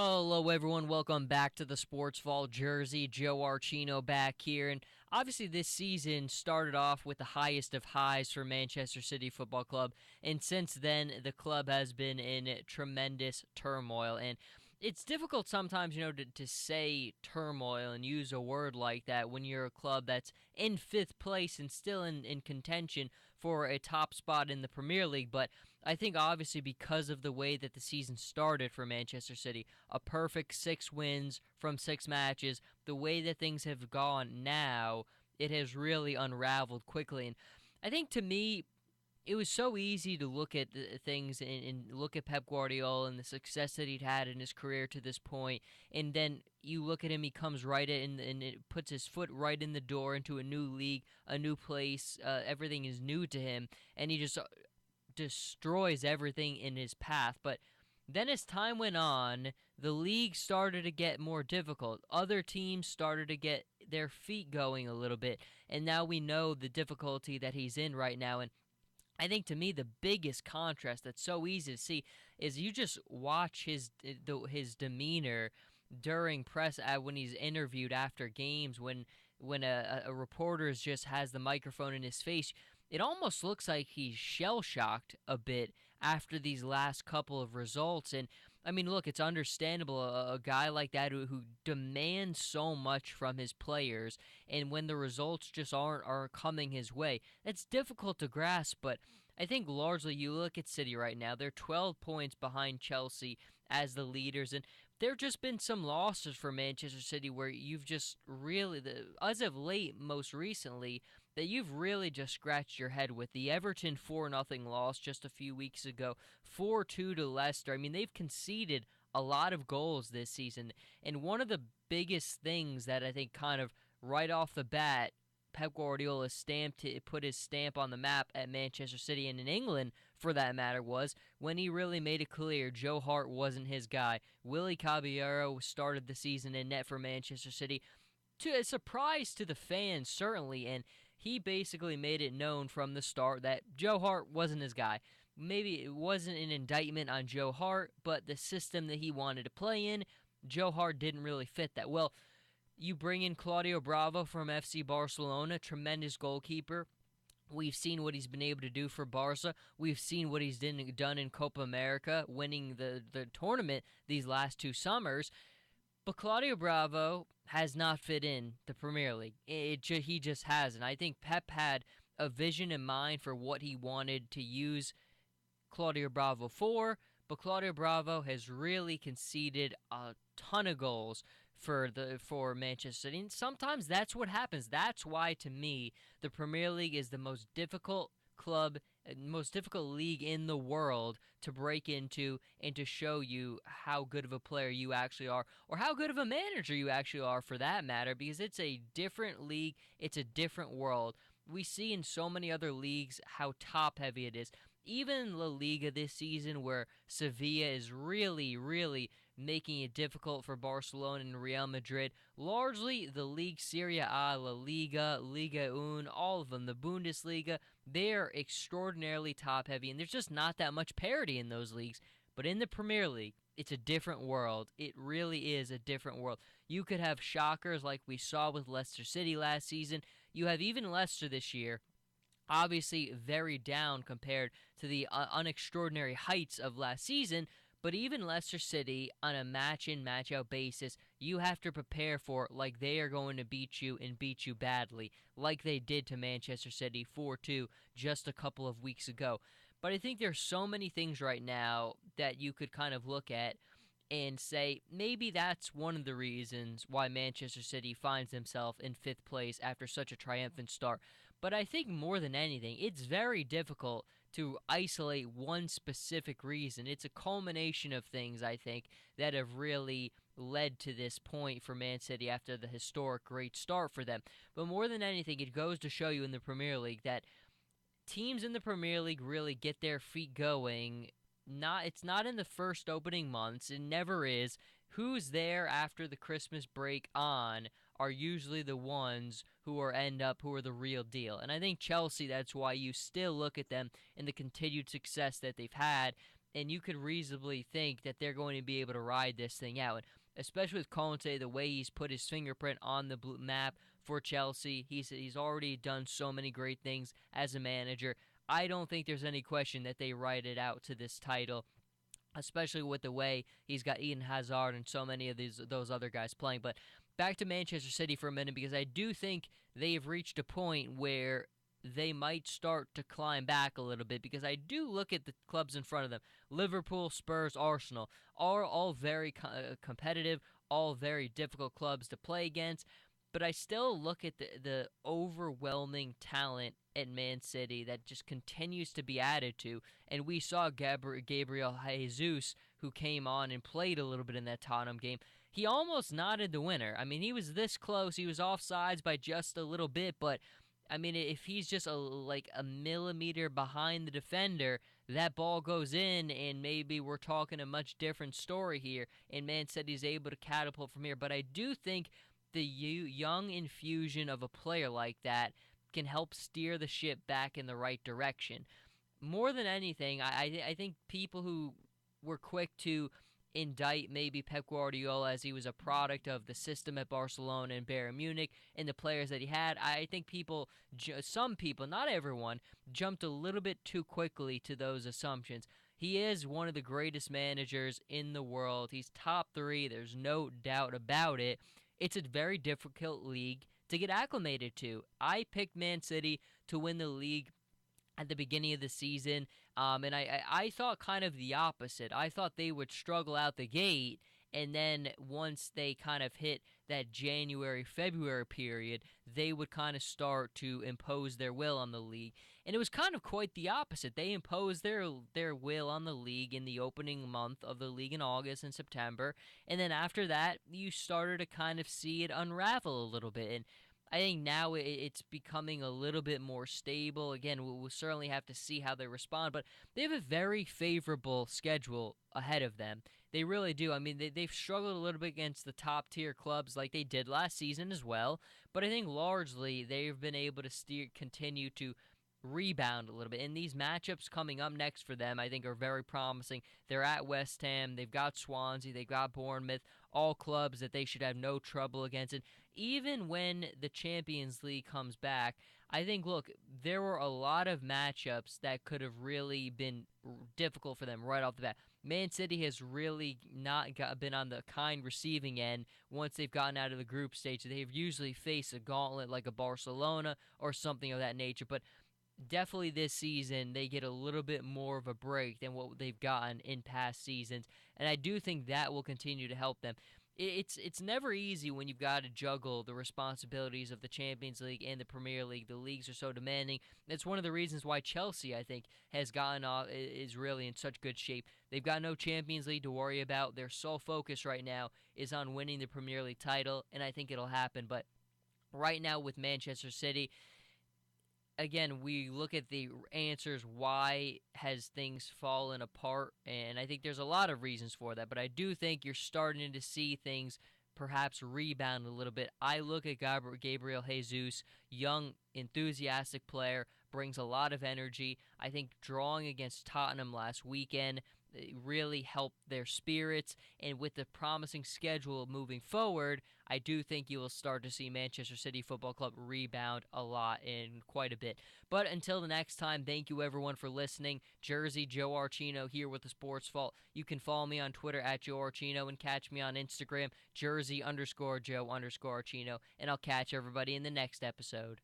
Hello, everyone. Welcome back to the Sports Vault Jersey. Joe Archino back here. And obviously, this season started off with the highest of highs for Manchester City Football Club. And since then, the club has been in tremendous turmoil. And it's difficult sometimes, to say turmoil and use a word like that when you're a club that's in fifth place and still in contention for a top spot in the Premier League. But I think obviously because of the way that the season started for Manchester City, a perfect 6 wins from 6 matches, the way that things have gone now, it has really unraveled quickly. And I think to me, it was so easy to look at things and look at Pep Guardiola and the success that he'd had in his career to this point, and then you look at him, he comes right in and it puts his foot right in the door into a new league, a new place. Everything is new to him, and he just destroys everything in his path. But then as time went on, the league started to get more difficult. Other teams started to get their feet going a little bit, and now we know the difficulty that he's in right now. And I think to me the biggest contrast that's so easy to see is you just watch his demeanor during press when he's interviewed after games when a reporter just has the microphone in his face. It almost looks like he's shell shocked a bit after these last couple of results. And I mean, look, it's understandable a guy like that who demands so much from his players, and when the results just aren't coming his way, that's difficult to grasp. But I think largely you look at City right now, they're 12 points behind Chelsea as the leaders, and there have just been some losses for Manchester City where you've just really, as of late, most recently, that you've really just scratched your head with. The Everton 4-0 loss just a few weeks ago, 4-2 to Leicester. I mean, they've conceded a lot of goals this season, and one of the biggest things that I think kind of right off the bat Pep Guardiola put his stamp on the map at Manchester City and in England, for that matter, was when he really made it clear Joe Hart wasn't his guy. Willy Caballero started the season in net for Manchester City, to a surprise to the fans, certainly, and he basically made it known from the start that Joe Hart wasn't his guy. Maybe it wasn't an indictment on Joe Hart, but the system that he wanted to play in, Joe Hart didn't really fit that. Well, you bring in Claudio Bravo from FC Barcelona, tremendous goalkeeper. We've seen what he's been able to do for Barca. We've seen what he's done in Copa America, winning the tournament these last 2 summers. But Claudio Bravo has not fit in the Premier League. He just hasn't. I think Pep had a vision in mind for what he wanted to use Claudio Bravo for, but Claudio Bravo has really conceded a ton of goals for Manchester City. And sometimes that's what happens. That's why, to me, the Premier League is the most difficult most difficult league in the world to break into and to show you how good of a player you actually are, or how good of a manager you actually are, for that matter, because it's a different league, it's a different world. We see in so many other leagues how top heavy it is. Even La Liga this season, where Sevilla is really, really making it difficult for Barcelona and Real Madrid. Largely, the league, Serie A, La Liga, Liga 1, all of them, the Bundesliga, they're extraordinarily top-heavy, and there's just not that much parity in those leagues. But in the Premier League, it's a different world. It really is a different world. You could have shockers like we saw with Leicester City last season. You have even Leicester this year, obviously very down compared to the unextraordinary heights of last season, but even Leicester City, on a match-in, match-out basis, you have to prepare for like they are going to beat you and beat you badly, like they did to Manchester City 4-2 just a couple of weeks ago. But I think there's so many things right now that you could kind of look at and say maybe that's one of the reasons why Manchester City finds himself in fifth place after such a triumphant start. But I think more than anything, it's very difficult to isolate one specific reason. It's a culmination of things, I think, that have really led to this point for Man City after the historic great start for them. But more than anything, it goes to show you in the Premier League that teams in the Premier League really get their feet going. It's not in the first opening months. It never is. Who's there after the Christmas break on are usually the ones who are the real deal. And I think Chelsea, that's why you still look at them and the continued success that they've had. and you could reasonably think that they're going to be able to ride this thing out. And especially with Conte, the way he's put his fingerprint on the map for Chelsea, he's already done so many great things as a manager. I don't think there's any question that they ride it out to this title, especially with the way he's got Eden Hazard and so many of those other guys playing. But back to Manchester City for a minute, because I do think they've reached a point where they might start to climb back a little bit, because I do look at the clubs in front of them. Liverpool, Spurs, Arsenal are all very competitive, all very difficult clubs to play against. But I still look at the overwhelming talent at Man City that just continues to be added to. And we saw Gabriel Jesus, who came on and played a little bit in that Tottenham game. He almost nodded the winner. I mean, he was this close. He was offsides by just a little bit, but I mean, if he's just like a millimeter behind the defender, that ball goes in, and maybe we're talking a much different story here. And Man City's able to catapult from here. But I do think the young infusion of a player like that can help steer the ship back in the right direction. More than anything, I think people who were quick to indict maybe Pep Guardiola as he was a product of the system at Barcelona and Bayern Munich and the players that he had, I think some people, not everyone, jumped a little bit too quickly to those assumptions. He is one of the greatest managers in the world. He's top 3. There's no doubt about it. It's a very difficult league to get acclimated to. I picked Man City to win the league at the beginning of the season, and I thought kind of the opposite. I thought they would struggle out the gate, and then once they kind of hit that January-February period, they would kind of start to impose their will on the league. And it was kind of quite the opposite. They imposed their will on the league in the opening month of the league in August and September, and then after that, you started to kind of see it unravel a little bit. And I think now it's becoming a little bit more stable. Again, we'll certainly have to see how they respond, but they have a very favorable schedule ahead of them. They really do. I mean, they've struggled a little bit against the top-tier clubs like they did last season as well, but I think largely they've been able to continue to rebound a little bit. And these matchups coming up next for them, I think, are very promising. They're at West Ham, they've got Swansea, they've got Bournemouth, all clubs that they should have no trouble against. And even when the Champions League comes back, I think, look, there were a lot of matchups that could have really been difficult for them right off the bat. Man City has really not been on the kind receiving end once they've gotten out of the group stage. They've usually faced a gauntlet like a Barcelona or something of that nature, but definitely this season they get a little bit more of a break than what they've gotten in past seasons, and I do think that will continue to help them. It's never easy when you've got to juggle the responsibilities of the Champions League and the Premier League. The leagues are so demanding. That's one of the reasons why Chelsea, I think, has gotten off, is really in such good shape. They've got no Champions League to worry about. Their sole focus right now is on winning the Premier League title, and I think it'll happen. But right now with Manchester City, again, we look at the answers, why has things fallen apart, and I think there's a lot of reasons for that, but I do think you're starting to see things perhaps rebound a little bit. I look at Gabriel Jesus, young, enthusiastic player, brings a lot of energy. I think drawing against Tottenham last weekend really helped their spirits, and with the promising schedule moving forward, I do think you will start to see Manchester City Football Club rebound a lot and quite a bit. But until the next time, thank you everyone for listening. Jersey Joe Archino here with the Sports Vault. You can follow me on Twitter at Joe Archino and catch me on Instagram, Jersey_Joe_Archino, and I'll catch everybody in the next episode.